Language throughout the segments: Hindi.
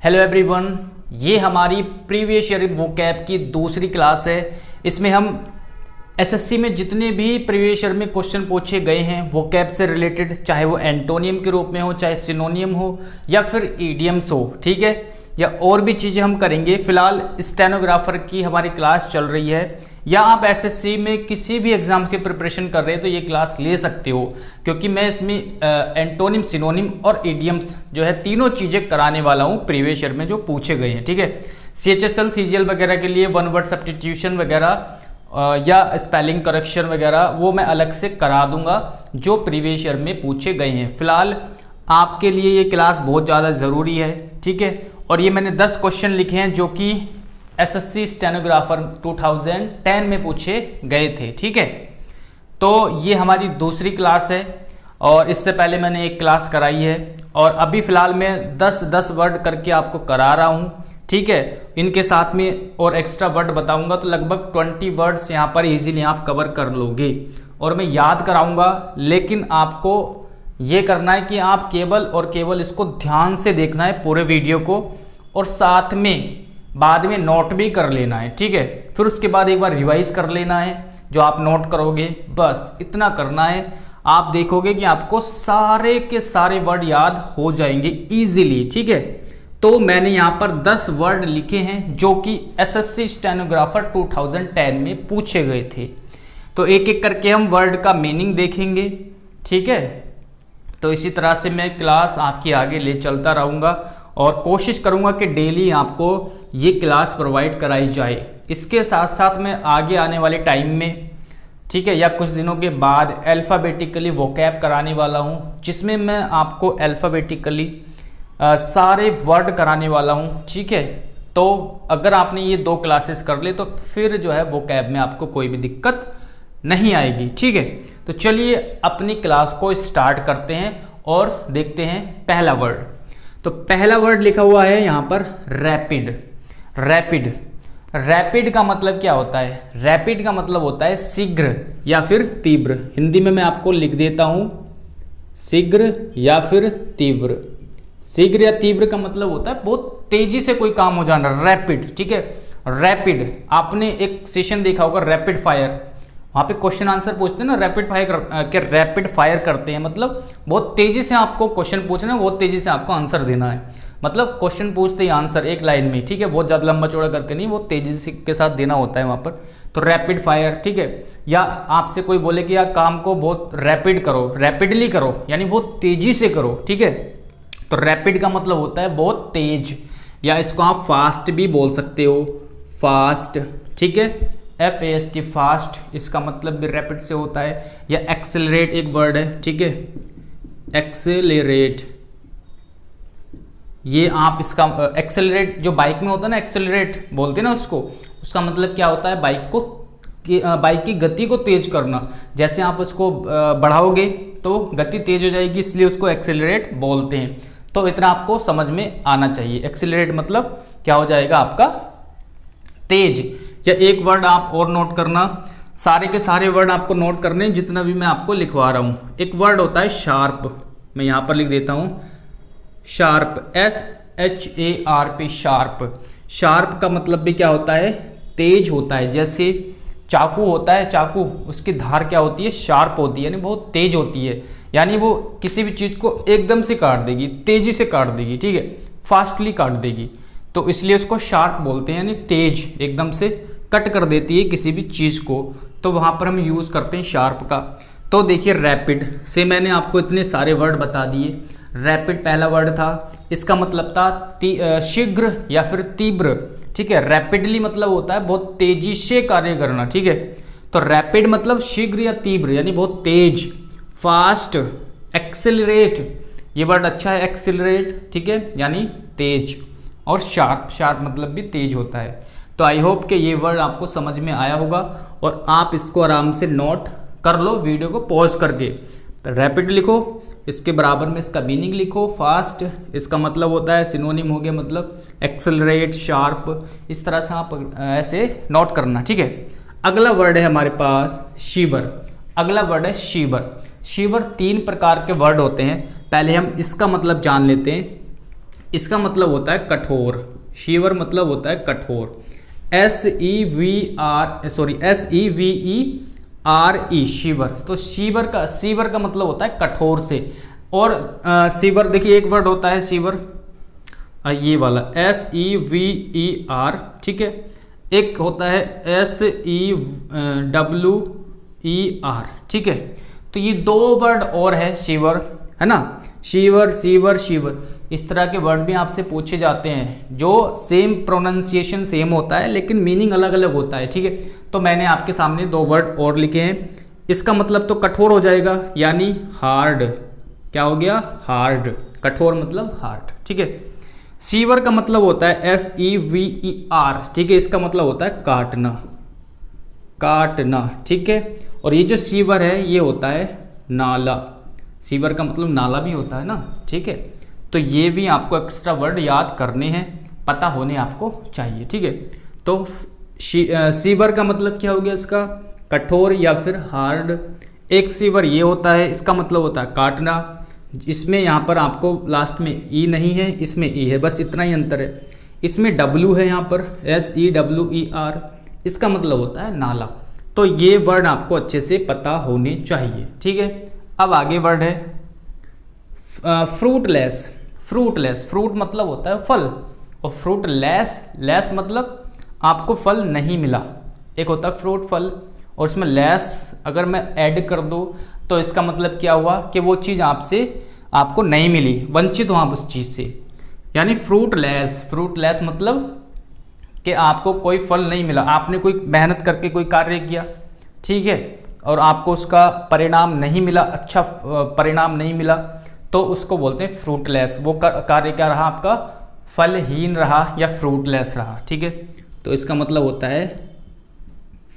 हेलो एवरीवन, ये हमारी प्रीवियस ईयर वोकैब की दूसरी क्लास है। इसमें हम एसएससी में जितने भी प्रीवियस ईयर में क्वेश्चन पूछे गए हैं वोकैब से रिलेटेड, चाहे वो एंटोनियम के रूप में हो, चाहे सिनोनियम हो या फिर ईडियम्स हो, ठीक है, या और भी चीज़ें हम करेंगे। फिलहाल स्टेनोग्राफर की हमारी क्लास चल रही है, या आप एसएससी में किसी भी एग्जाम की प्रिपरेशन कर रहे हैं तो ये क्लास ले सकते हो, क्योंकि मैं इसमें एंटोनिम, सिनोनिम और इडियम्स जो है तीनों चीज़ें कराने वाला हूँ प्रीवियस ईयर में जो पूछे गए हैं, ठीक है। CHSL CGL वगैरह के लिए वन वर्ड सब्स्टिट्यूशन वगैरह या स्पेलिंग करेक्शन वगैरह वो मैं अलग से करा दूंगा जो प्रीवियस ईयर में पूछे गए हैं। फिलहाल आपके लिए ये क्लास बहुत ज़्यादा ज़रूरी है, ठीक है। और ये मैंने 10 क्वेश्चन लिखे हैं जो कि एसएससी स्टेनोग्राफर 2010 में पूछे गए थे, ठीक है। तो ये हमारी दूसरी क्लास है और इससे पहले मैंने एक क्लास कराई है और अभी फिलहाल मैं 10-10 वर्ड करके आपको करा रहा हूँ, ठीक है। इनके साथ में और एक्स्ट्रा वर्ड बताऊंगा तो लगभग 20 वर्ड्स यहाँ पर इजीली आप कवर कर लोगे और मैं याद कराऊंगा। लेकिन आपको ये करना है कि आप केवल और केवल इसको ध्यान से देखना है पूरे वीडियो को, और साथ में बाद में नोट भी कर लेना है, ठीक है। फिर उसके बाद एक बार रिवाइज कर लेना है जो आप नोट करोगे, बस इतना करना है। आप देखोगे कि आपको सारे के सारे वर्ड याद हो जाएंगे इजीली, ठीक है। तो मैंने यहाँ पर 10 वर्ड लिखे हैं जो कि एसएससी स्टेनोग्राफर 2010 में पूछे गए थे। तो एक एक करके हम वर्ड का मीनिंग देखेंगे, ठीक है। तो इसी तरह से मैं क्लास आपकी आगे ले चलता रहूँगा और कोशिश करूँगा कि डेली आपको ये क्लास प्रोवाइड कराई जाए। इसके साथ साथ मैं आगे आने वाले टाइम में, ठीक है, या कुछ दिनों के बाद अल्फ़ाबेटिकली वोकैब कराने वाला हूँ, जिसमें मैं आपको अल्फ़ाबेटिकली सारे वर्ड कराने वाला हूँ, ठीक है। तो अगर आपने ये 2 क्लासेस कर ले तो फिर जो है वोकैब में आपको कोई भी दिक्कत नहीं आएगी, ठीक है। तो चलिए अपनी क्लास को स्टार्ट करते हैं और देखते हैं पहला वर्ड। तो पहला वर्ड लिखा हुआ है यहाँ पर रैपिड। रैपिड, रैपिड का मतलब क्या होता है? रैपिड का मतलब होता है शीघ्र या फिर तीव्र। हिंदी में मैं आपको लिख देता हूँ, शीघ्र या फिर तीव्र। शीघ्र या तीव्र का मतलब होता है बहुत तेजी से कोई काम हो जाना, रैपिड, ठीक है। रैपिड, आपने एक सेशन देखा होगा रैपिड फायर, वहाँ पे क्वेश्चन आंसर पूछते हैं ना, रैपिड फायर करते हैं, मतलब बहुत तेजी से आपको क्वेश्चन पूछना है, बहुत तेजी से आपको आंसर देना है। मतलब क्वेश्चन पूछते ही आंसर एक लाइन में, ठीक है, बहुत ज़्यादा लंबा चौड़ा करके नहीं, वो तेजी से के साथ देना होता है वहाँ पर। तो रैपिड फायर, ठीक है। या आपसे कोई बोले कि यार काम को बहुत रैपिड करो, रैपिडली करो, यानी बहुत तेजी से करो, ठीक है। तो रैपिड का मतलब होता है बहुत तेज, या इसको आप फास्ट भी बोल सकते हो, फास्ट, ठीक है। FAST, फास्ट, इसका मतलब भी रैपिड से होता है। या एक्सेलरेट एक वर्ड है, ठीक है, एक्सेलरेट, ये आप इसका एक्सेलरेट जो बाइक में होता है ना, एक्सेलरेट बोलते हैं ना उसको, उसका मतलब क्या होता है? बाइक की गति को तेज करना। जैसे आप उसको बढ़ाओगे तो गति तेज हो जाएगी, इसलिए उसको एक्सेलरेट बोलते हैं। तो इतना आपको समझ में आना चाहिए, एक्सेलरेट मतलब क्या हो जाएगा आपका? तेज। या एक वर्ड आप और नोट करना, सारे के सारे वर्ड आपको नोट करने जितना भी मैं आपको लिखवा रहा हूँ। एक वर्ड होता है शार्प, मैं यहाँ पर लिख देता हूँ शार्प, SHARP, शार्प। शार्प का मतलब भी क्या होता है? तेज होता है। जैसे चाकू होता है, चाकू उसकी धार क्या होती है? शार्प होती है, यानी बहुत तेज होती है, यानी वो किसी भी चीज़ को एकदम से काट देगी, तेजी से काट देगी, ठीक है, फास्टली काट देगी। तो इसलिए उसको शार्प बोलते हैं, यानी तेज, एकदम से कट कर देती है किसी भी चीज़ को, तो वहाँ पर हम यूज़ करते हैं शार्प का। तो देखिए रैपिड से मैंने आपको इतने सारे वर्ड बता दिए। रैपिड पहला वर्ड था, इसका मतलब था शीघ्र या फिर तीव्र, ठीक है। रैपिडली मतलब होता है बहुत तेजी से कार्य करना, ठीक है। तो रैपिड मतलब शीघ्र या तीव्र, यानी बहुत तेज, फास्ट। एक्सेलरेट, ये वर्ड अच्छा है, एक्सेलरेट, ठीक है, यानी तेज। और शार्प, शार्प मतलब भी तेज होता है। तो आई होप कि ये वर्ड आपको समझ में आया होगा और आप इसको आराम से नोट कर लो, वीडियो को पॉज करके। रैपिड लिखो, इसके बराबर में इसका मीनिंग लिखो। फास्ट, इसका मतलब होता है सिनोनिम हो गया, मतलब एक्सेलरेट, शार्प, इस तरह से आप ऐसे नोट करना, ठीक है। अगला वर्ड है हमारे पास शीवर। अगला वर्ड है शीवर। शीवर 3 प्रकार के वर्ड होते हैं। पहले हम इसका मतलब जान लेते हैं। इसका मतलब होता है कठोर। शीवर मतलब होता है कठोर। SEVERE शीवर। तो सीवर का मतलब होता है कठोर से। और सीवर देखिए एक वर्ड होता है सीवर, ये वाला SEVER, ठीक है। एक होता है SEWER, ठीक है। तो ये दो वर्ड और है शीवर, है ना। शीवर, सीवर, शीवर, इस तरह के वर्ड भी आपसे पूछे जाते हैं जो सेम प्रोनाउंसिएशन सेम होता है लेकिन मीनिंग अलग अलग होता है, ठीक है। तो मैंने आपके सामने दो वर्ड और लिखे हैं। इसका मतलब तो कठोर हो जाएगा, यानी हार्ड। क्या हो गया? हार्ड। कठोर मतलब हार्ड, ठीक है। सीवर का मतलब होता है SEVER, ठीक है। इसका मतलब होता है काटना, काटना, ठीक है। और ये जो सीवर है ये होता है नाला। सीवर का मतलब नाला भी होता है ना, ठीक है। तो ये भी आपको एक्स्ट्रा वर्ड याद करने हैं, पता होने आपको चाहिए, ठीक है। तो सीवर का मतलब क्या हो गया इसका? कठोर या फिर हार्ड। एक सीवर ये होता है, इसका मतलब होता है काटना। इसमें यहाँ पर आपको लास्ट में ई नहीं है, इसमें ई है, बस इतना ही अंतर है। इसमें डब्लू है यहाँ पर, SEWER, इसका मतलब होता है नाला। तो ये वर्ड आपको अच्छे से पता होने चाहिए, ठीक है। अब आगे वर्ड है फ्रूटलेस। फ्रूटलेस, फ्रूट मतलब होता है फल, और फ्रूटलेस, लेस मतलब आपको फल नहीं मिला। एक होता है फ्रूट फल, और इसमें लेस अगर मैं ऐड कर दूं तो इसका मतलब क्या हुआ कि वो चीज़ आपको नहीं मिली, वंचित हो आप उस चीज़ से। यानी फ्रूटलेस, फ्रूटलेस मतलब कि आपको कोई फल नहीं मिला। आपने कोई मेहनत करके कोई कार्य किया, ठीक है, और आपको उसका परिणाम नहीं मिला, अच्छा परिणाम नहीं मिला, तो उसको बोलते हैं फ्रूटलेस। वो कार्य क्या रहा आपका? फलहीन रहा या फ्रूटलेस रहा, ठीक है। तो इसका मतलब होता है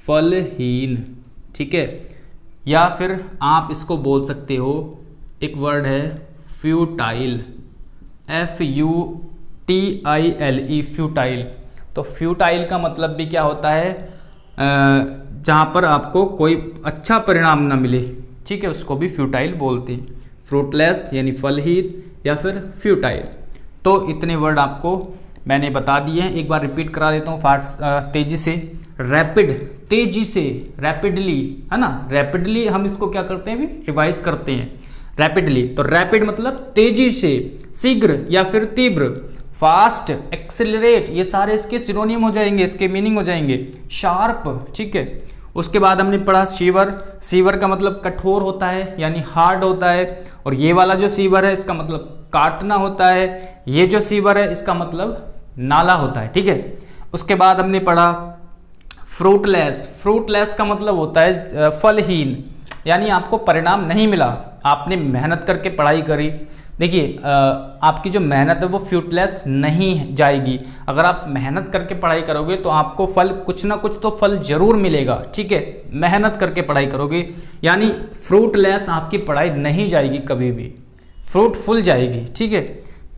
फलहीन, ठीक है। या फिर आप इसको बोल सकते हो, एक वर्ड है फ्यूटाइल, FUTILE, फ्यूटाइल। तो फ्यूटाइल का मतलब भी क्या होता है? जहाँ पर आपको कोई अच्छा परिणाम ना मिले, ठीक है, उसको भी फ्यूटाइल बोलते हैं। फ्रूटलेस यानी फलहीन या फिर फ्यूटाइल। तो इतने वर्ड आपको मैंने बता दिए हैं, एक बार रिपीट करा देता हूँ तेजी से। रैपिड, तेजी से, रैपिडली, है ना। रैपिडली हम इसको क्या करते हैं, भी रिवाइज करते हैं रैपिडली। तो रैपिड मतलब तेजी से, शीघ्र या फिर तीव्र। फास्ट, एक्सेलरेट, ये सारे इसके सिनोनिम हो जाएंगे, इसके मीनिंग हो जाएंगे। शार्प, ठीक है। उसके बाद हमने पढ़ा सीवर। सीवर का मतलब कठोर होता है यानी हार्ड होता है, और ये वाला जो सीवर है इसका मतलब काटना होता है। ये जो सीवर है इसका मतलब नाला होता है, ठीक है। उसके बाद हमने पढ़ा फ्रूटलेस। फ्रूटलेस का मतलब होता है फलहीन, यानी आपको परिणाम नहीं मिला। आपने मेहनत करके पढ़ाई करी, देखिए आपकी जो मेहनत है वो फ्रूटलेस नहीं जाएगी। अगर आप मेहनत करके पढ़ाई करोगे तो आपको फल, कुछ ना कुछ तो फल जरूर मिलेगा, ठीक है। मेहनत करके पढ़ाई करोगे यानी फ्रूटलेस आपकी पढ़ाई नहीं जाएगी कभी भी, फ्रूटफुल जाएगी, ठीक है।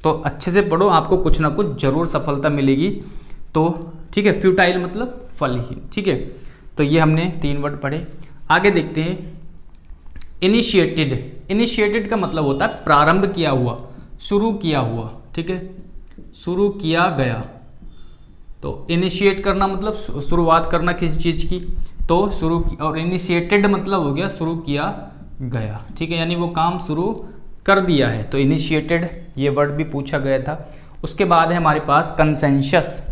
तो अच्छे से पढ़ो, आपको कुछ ना कुछ जरूर सफलता मिलेगी। तो ठीक है, फ्यूटाइल मतलब फलहीन, ठीक है। तो ये हमने 3 वर्ड पढ़े। आगे देखते हैं इनिशिएटेड। इनिशिएटेड का मतलब होता है प्रारंभ किया हुआ, शुरू किया हुआ, ठीक है, शुरू किया गया। तो इनिशिएट करना मतलब शुरुआत करना किसी चीज की, तो शुरू की, और इनिशिएटेड मतलब हो गया शुरू किया गया, ठीक है, यानी वो काम शुरू कर दिया है। तो इनिशिएटेड ये वर्ड भी पूछा गया था। उसके बाद है हमारे पास कंसेंसस।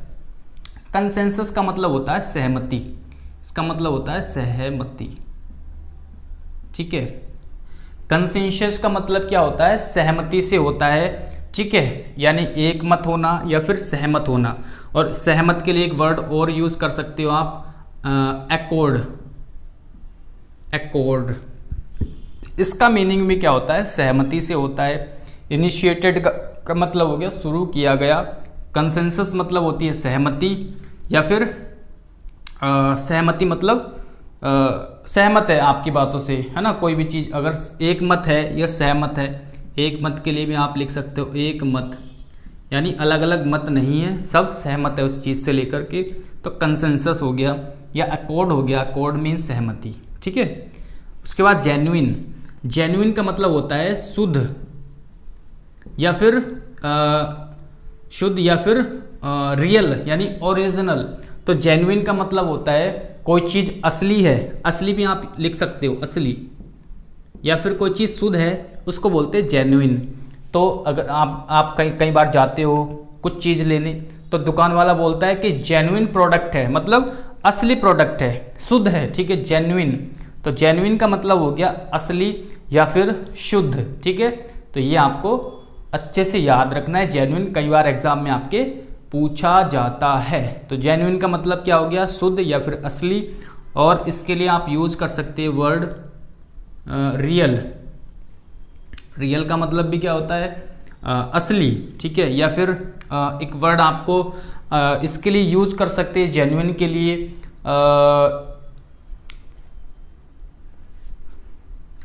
कंसेंसस का मतलब होता है सहमति, इसका मतलब होता है सहमति, ठीक है। कंसेंसस का मतलब क्या होता है? सहमति से होता है, ठीक है, यानी एक मत होना या फिर सहमत होना। और सहमत के लिए एक वर्ड और यूज कर सकते हो आप, एकॉर्ड। एकॉर्ड, इसका मीनिंग भी क्या होता है? सहमति से होता है। इनिशिएटेड का मतलब हो गया शुरू किया गया। कंसेंसस मतलब होती है सहमति, या फिर सहमति मतलब सहमत है आपकी बातों से, है ना। कोई भी चीज़ अगर एक मत है या सहमत है, एक मत के लिए भी आप लिख सकते हो एक मत, यानी अलग अलग मत नहीं है, सब सहमत है उस चीज़ से लेकर के। तो कंसेंसस हो गया या अकॉर्ड हो गया। अकॉर्ड मीन सहमति, ठीक है। उसके बाद जेन्युइन। जेन्युइन का मतलब होता है शुद्ध, या फिर शुद्ध या फिर रियल यानी ओरिजिनल। तो जेन्युइन का मतलब होता है कोई चीज असली है, असली भी आप लिख सकते हो असली, या फिर कोई चीज शुद्ध है उसको बोलते हैं जेन्युइन। तो अगर आप कई बार जाते हो कुछ चीज लेने, तो दुकान वाला बोलता है कि जेन्युइन प्रोडक्ट है, मतलब असली प्रोडक्ट है, शुद्ध है, ठीक है, जेन्युइन। तो जेन्युइन का मतलब हो गया असली या फिर शुद्ध, ठीक है। तो ये आपको अच्छे से याद रखना है, जेन्युइन कई बार एग्जाम में आपके पूछा जाता है। तो जेन्युइन का मतलब क्या हो गया, शुद्ध या फिर असली। और इसके लिए आप यूज कर सकते हैं वर्ड रियल। रियल का मतलब भी क्या होता है, असली, ठीक है। या फिर एक वर्ड आपको इसके लिए यूज कर सकते हैं जेन्युइन के लिए,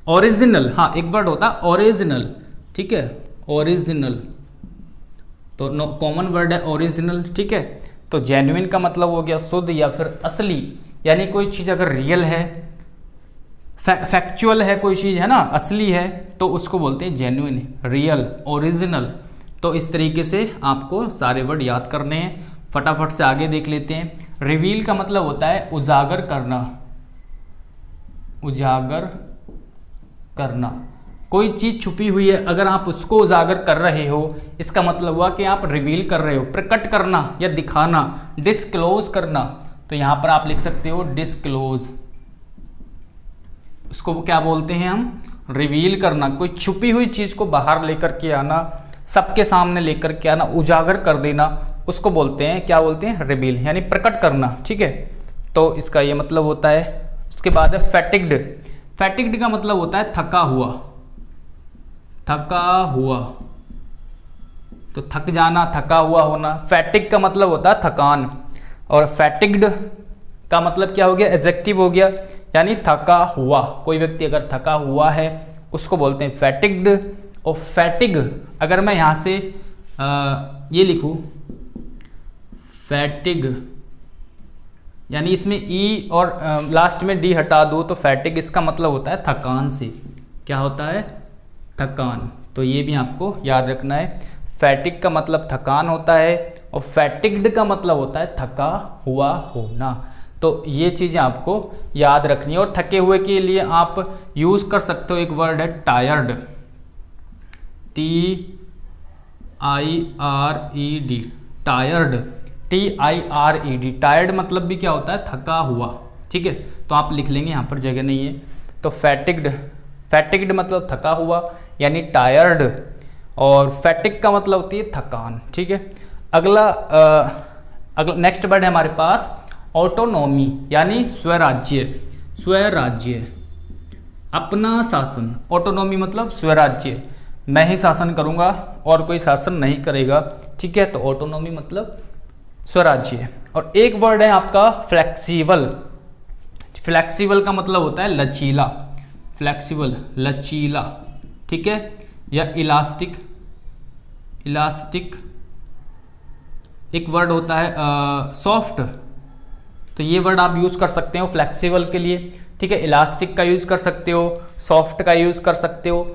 ओरिजिनल। हाँ, एक वर्ड होता है ओरिजिनल, ठीक है, ओरिजिनल। तो कॉमन वर्ड है ओरिजिनल, ठीक है। तो जेन्युइन का मतलब हो गया शुद्ध या फिर असली, यानी कोई चीज अगर रियल है, फैक्चुअल है, कोई चीज है ना, असली है, तो उसको बोलते हैं जेन्युइन, रियल, ओरिजिनल। तो इस तरीके से आपको सारे वर्ड याद करने हैं। फटाफट से आगे देख लेते हैं। रिवील का मतलब होता है उजागर करना, उजागर करना। कोई चीज छुपी हुई है, अगर आप उसको उजागर कर रहे हो, इसका मतलब हुआ कि आप रिवील कर रहे हो, प्रकट करना या दिखाना, डिस्क्लोज करना। तो यहां पर आप लिख सकते हो डिस्क्लोज, उसको क्या बोलते हैं हम, रिवील करना। कोई छुपी हुई चीज को बाहर लेकर के आना, सबके सामने लेकर के आना, उजागर कर देना, उसको बोलते हैं, क्या बोलते हैं, रिवील, यानी प्रकट करना, ठीक है। तो इसका ये मतलब होता है। उसके बाद है फैटिग्ड। फैटिग्ड का मतलब होता है थका हुआ, थका हुआ। तो थक जाना, थका हुआ होना। फैटिग का मतलब होता है थकान, और फैटिग्ड का मतलब क्या हो गया, एडजेक्टिव हो गया, यानी थका हुआ। कोई व्यक्ति अगर थका हुआ है उसको बोलते हैं फैटिग्ड। और फैटिग अगर मैं यहां से ये लिखूं फैटिग, यानी इसमें ई और लास्ट में डी हटा दो, तो फैटिग इसका मतलब होता है थकान से। क्या होता है, थकान। तो ये भी आपको याद रखना है। फैटिग का मतलब थकान होता है, और फैटिग्ड का मतलब होता है थका हुआ होना। तो ये चीजें आपको याद रखनी है। और थके हुए के लिए आप यूज कर सकते हो, एक वर्ड है tired, TIRED, tired, TIRED। Tired मतलब भी क्या होता है, थका हुआ, ठीक है। तो आप लिख लेंगे, यहाँ पर जगह नहीं है। तो फैटिग्ड, फैटिग्ड मतलब थका हुआ यानी टायर्ड, और फैटिग का मतलब होती है थकान, ठीक है। अगला नेक्स्ट वर्ड है हमारे पास ऑटोनॉमी, यानी स्वराज्य, स्वराज्य, अपना शासन। ऑटोनॉमी मतलब स्वराज्य, मैं ही शासन करूंगा और कोई शासन नहीं करेगा, ठीक है। तो ऑटोनॉमी मतलब स्वराज्य। और एक वर्ड है आपका फ्लेक्सिबल। फ्लेक्सिबल का मतलब होता है लचीला, फ्लेक्सिबल, लचीला, ठीक है। या इलास्टिक, इलास्टिक। एक वर्ड होता है सॉफ्ट, तो ये वर्ड आप यूज कर सकते हो फ्लेक्सिबल के लिए, ठीक है। इलास्टिक का यूज कर सकते हो, सॉफ्ट का यूज कर सकते हो।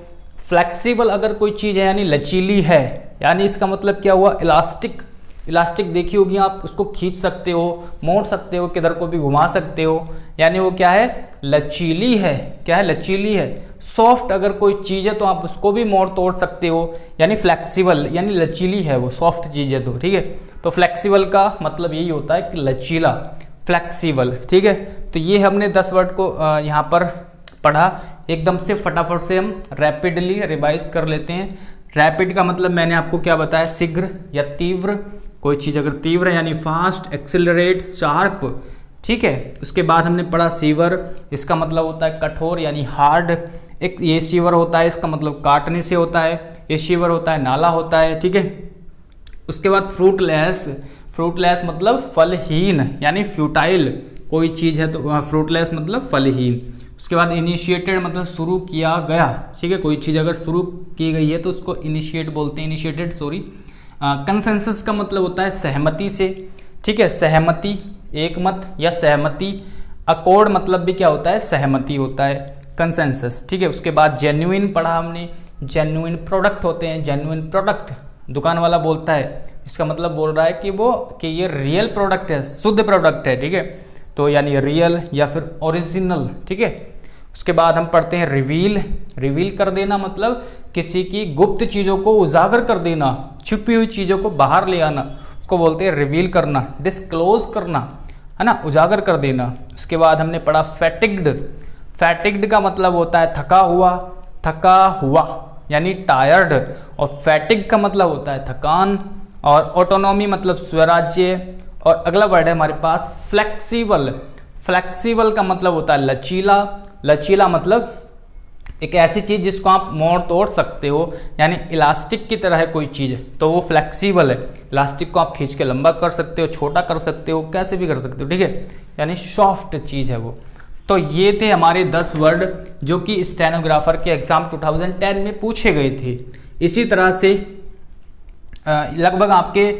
फ्लेक्सिबल अगर कोई चीज है यानी लचीली है, यानी इसका मतलब क्या हुआ, इलास्टिक। इलास्टिक देखी होगी आप, उसको खींच सकते हो, मोड़ सकते हो, किधर को भी घुमा सकते हो, यानी वो क्या है, लचीली है। क्या है, लचीली है। सॉफ्ट अगर कोई चीज है तो आप उसको भी मोड़ तोड़ सकते हो, यानी फ्लेक्सिबल यानी लचीली है, वो सॉफ्ट चीज है तो, ठीक है। तो फ्लेक्सिबल का मतलब यही होता है कि लचीला, फ्लेक्सिबल, ठीक है। तो ये हमने 10 वर्ड को यहाँ पर पढ़ा। एकदम से फटाफट से हम रैपिडली रिवाइज कर लेते हैं। रैपिड का मतलब मैंने आपको क्या बताया, शीघ्र या तीव्र। कोई चीज अगर तीव्र है यानी फास्ट, एक्सिलरेट, शार्प, ठीक है। उसके बाद हमने पढ़ा सीवर, इसका मतलब होता है कठोर यानी हार्ड। एक ये सीवर होता है, इसका मतलब काटने से होता है। ये सीवर होता है नाला होता है, ठीक है। उसके बाद फ्रूटलेस, फ्रूटलेस मतलब फलहीन यानी फ्यूटाइल कोई चीज है तो फ्रूटलेस मतलब फलहीन। उसके बाद इनिशिएटेड मतलब शुरू किया गया, ठीक है। कोई चीज अगर शुरू की गई है तो उसको इनिशिएट बोलते हैं, इनिशिएटेड, सॉरी। कंसेंसस का मतलब होता है सहमति से, ठीक है, सहमति, एक मत या सहमति। अकॉर्ड मतलब भी क्या होता है, सहमति होता है, कंसेंसस, ठीक है। उसके बाद जेन्युइन पढ़ा हमने, जेन्युइन प्रोडक्ट होते हैं, जेन्युइन प्रोडक्ट दुकान वाला बोलता है इसका मतलब बोल रहा है कि ये रियल प्रोडक्ट है, शुद्ध प्रोडक्ट है, ठीक है। तो यानी रियल या फिर ओरिजिनल, ठीक है। उसके बाद हम पढ़ते हैं रिवील। रिवील कर देना मतलब किसी की गुप्त चीज़ों को उजागर कर देना, छुपी हुई चीज़ों को बाहर ले आना, उसको बोलते हैं रिवील करना, डिस्क्लोज करना, है ना, उजागर कर देना। उसके बाद हमने पढ़ा फैटिग्ड। फैटिग्ड का मतलब होता है थका हुआ यानी टायर्ड, और फैटिग का मतलब होता है थकान। और ऑटोनॉमी मतलब स्वराज्य। और अगला वर्ड है हमारे पास फ्लेक्सिबल। फ्लेक्सिबल का मतलब होता है लचीला। लचीला मतलब एक ऐसी चीज़ जिसको आप मोड़ तोड़ सकते हो, यानी इलास्टिक की तरह है कोई चीज़, तो वो फ्लेक्सिबल है। इलास्टिक को आप खींच के लंबा कर सकते हो, छोटा कर सकते हो, कैसे भी कर सकते हो, ठीक है, यानी सॉफ्ट चीज़ है वो। तो ये थे हमारे 10 वर्ड जो कि स्टेनोग्राफर के एग्जाम 2010 में पूछे गए थे। इसी तरह से लगभग आपके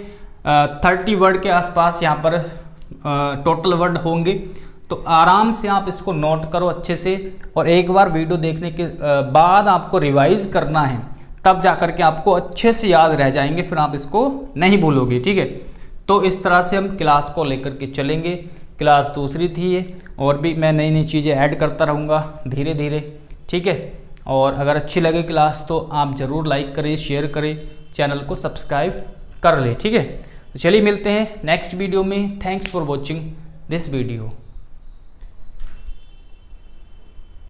30 वर्ड के आसपास यहाँ पर टोटल वर्ड होंगे। तो आराम से आप इसको नोट करो अच्छे से, और एक बार वीडियो देखने के बाद आपको रिवाइज करना है, तब जाकर के आपको अच्छे से याद रह जाएंगे, फिर आप इसको नहीं भूलोगे, ठीक है। तो इस तरह से हम क्लास को लेकर के चलेंगे। क्लास दूसरी थी ये, और भी मैं नई नई चीज़ें ऐड करता रहूँगा धीरे धीरे, ठीक है। और अगर अच्छी लगे क्लास तो आप ज़रूर लाइक करें, शेयर करें, चैनल को सब्सक्राइब कर ले, ठीक है। तो चलिए मिलते हैं नेक्स्ट वीडियो में। Thanks for watching this video.